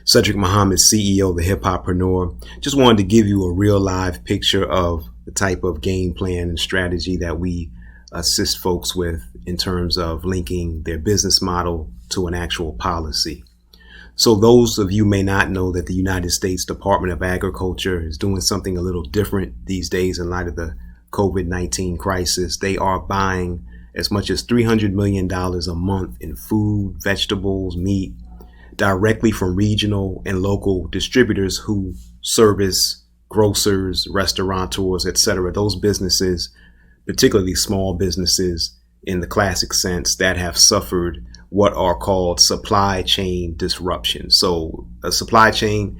Cedric Muhammad, CEO of the Hip-Hoppreneur. Just wanted to give you a real live picture of the type of game plan and strategy that we assist folks with in terms of linking their business model to an actual policy. So those of you may not know that the United States Department of Agriculture is doing something a little different these days in light of the COVID-19 crisis. They are buying as much as $300 million a month in food, vegetables, meat, directly from regional and local distributors who service grocers, restaurateurs, etc. Those businesses, particularly small businesses in the classic sense, that have suffered what are called supply chain disruptions. So a supply chain,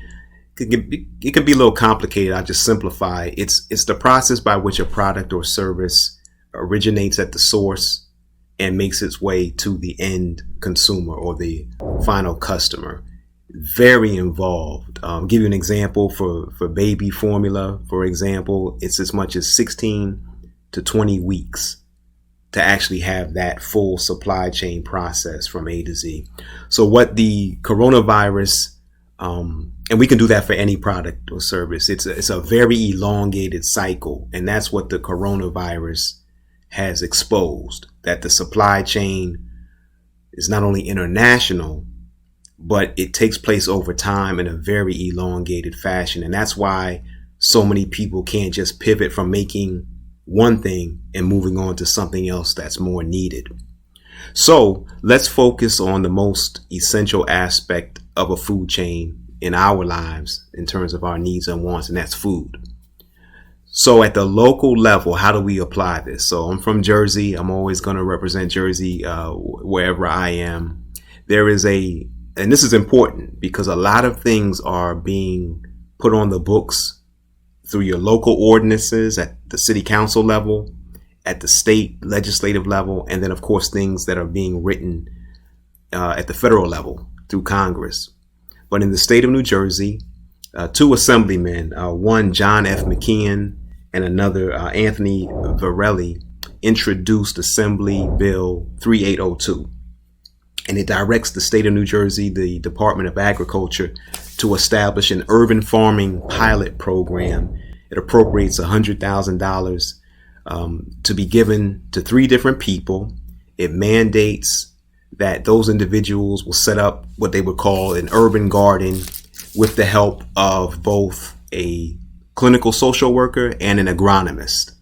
it can be a little complicated. I'll just simplify. It's the process by which a product or service originates at the source and makes its way to the end consumer or the final customer. Very involved. Give you an example for baby formula, for example, it's as much as 16 to 20 weeks to actually have that full supply chain process from A to Z. So what the coronavirus, and we can do that for any product or service, it's a very elongated cycle, and that's what the coronavirus has exposed, that the supply chain is not only international, but it takes place over time in a very elongated fashion. And that's why so many people can't just pivot from making one thing and moving on to something else that's more needed. So let's focus on the most essential aspect of a food chain in our lives in terms of our needs and wants, and that's food. So at the local level, how do we apply this? So I'm from Jersey. I'm always going to represent Jersey wherever I am. There is and this is important because a lot of things are being put on the books through your local ordinances at the city council level, at the state legislative level, and then of course things that are being written at the federal level through Congress. But in the state of New Jersey, two assemblymen, one John F. McKeon and another Anthony Varelli, introduced Assembly Bill 3802. And it directs the state of New Jersey, the Department of Agriculture, to establish an urban farming pilot program. It appropriates $100,000 to be given to 3 different people. It mandates that those individuals will set up what they would call an urban garden with the help of both a clinical social worker and an agronomist.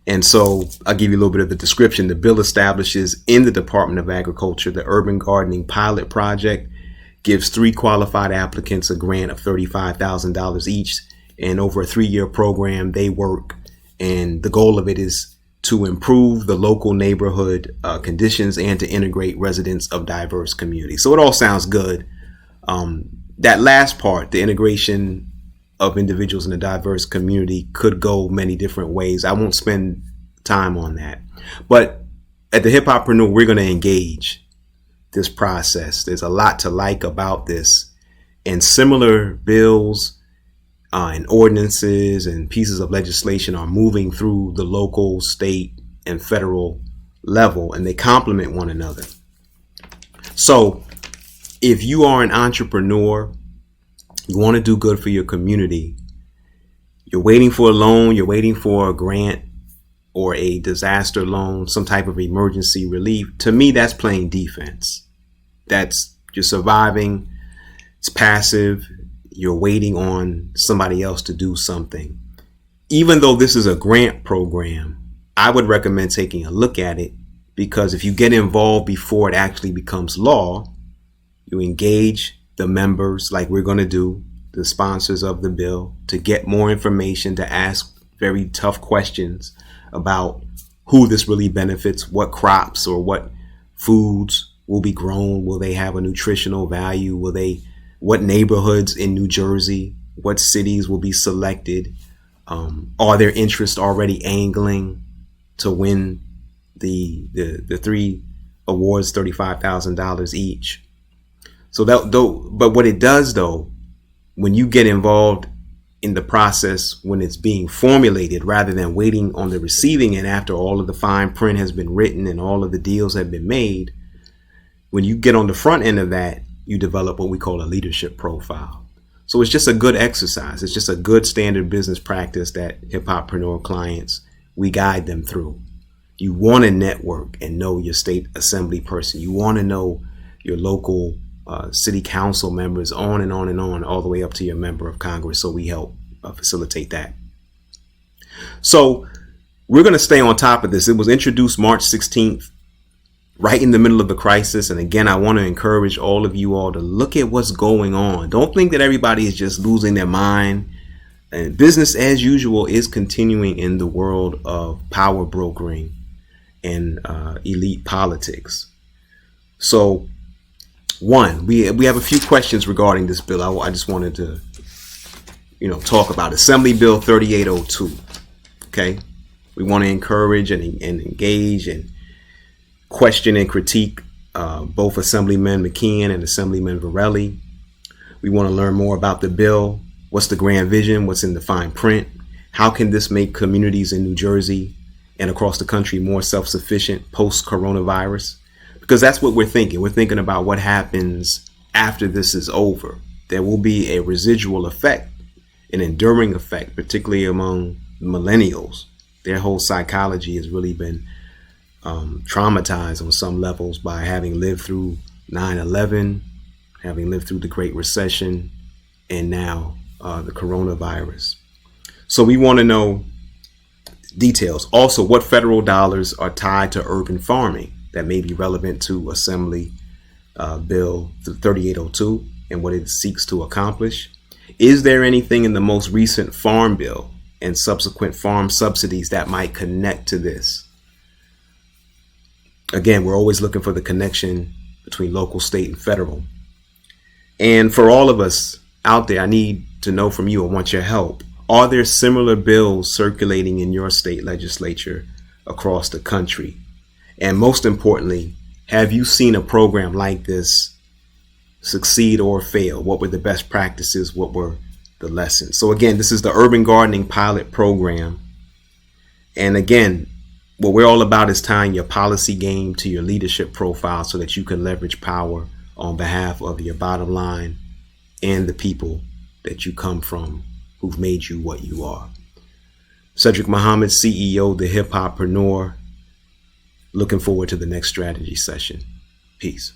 And so I'll give you a little bit of the description. The bill establishes in the Department of Agriculture the urban gardening pilot project, gives 3 qualified applicants a grant of $35,000 each. And over a 3-year program, they work. And the goal of it is to improve the local neighborhood conditions and to integrate residents of diverse communities. So it all sounds good. That last part, the integration of individuals in a diverse community, could go many different ways. I won't spend time on that. But at the Hip-Hoppreneur, we're going to engage this process. There's a lot to like about this. And similar bills and ordinances and pieces of legislation are moving through the local, state, and federal level, and they complement one another. So if you are an entrepreneur, you want to do good for your community, you're waiting for a loan, you're waiting for a grant or a disaster loan, some type of emergency relief, to me, that's playing defense. You're surviving. It's passive. You're waiting on somebody else to do something. Even though this is a grant program, I would recommend taking a look at it, because if you get involved before it actually becomes law, you engage the members, like we're going to do, the sponsors of the bill, to get more information, to ask very tough questions about who this really benefits, what crops or what foods will be grown, will they have a nutritional value, what neighborhoods in New Jersey, what cities will be selected, are their interests already angling to win the 3 awards, $35,000 each. So but what it does though, when you get involved in the process, when it's being formulated, rather than waiting on the receiving end after all of the fine print has been written and all of the deals have been made, when you get on the front end of that, you develop what we call a leadership profile. So it's just a good exercise. It's just a good standard business practice that Hip-Hoppreneur clients, we guide them through. You want to network and know your state assembly person. You want to know your local city council members, on and on and on, all the way up to your member of Congress. So we help facilitate that. So we're going to stay on top of this. It was introduced March 16th, right in the middle of the crisis. And again, I want to encourage all of you all to look at what's going on. Don't think that everybody is just losing their mind. And business as usual is continuing in the world of power brokering and elite politics. So, one, we have a few questions regarding this bill. I just wanted to, talk about Assembly Bill 3802. Okay, we want to encourage and engage and question and critique both Assemblyman McKeon and Assemblyman Varelli. We want to learn more about the bill. What's the grand vision? What's in the fine print? How can this make communities in New Jersey and across the country more self-sufficient post-coronavirus? Because that's what we're thinking. We're thinking about what happens after this is over. There will be a residual effect, an enduring effect, particularly among millennials. Their whole psychology has really been traumatized on some levels by having lived through 9/11, having lived through the Great Recession, and now the coronavirus. So we want to know details. Also, what federal dollars are tied to urban farming that may be relevant to Assembly Bill 3802 and what it seeks to accomplish. Is there anything in the most recent farm bill and subsequent farm subsidies that might connect to this? Again, we're always looking for the connection between local, state, and federal. And for all of us out there, I need to know from you, I want your help. Are there similar bills circulating in your state legislature across the country? And most importantly, have you seen a program like this succeed or fail? What were the best practices? What were the lessons? So again, this is the Urban Gardening Pilot Program. And again, what we're all about is tying your policy game to your leadership profile so that you can leverage power on behalf of your bottom line and the people that you come from who've made you what you are. Cedric Muhammad, CEO, the Hip-Hoppreneur. Looking forward to the next strategy session. Peace.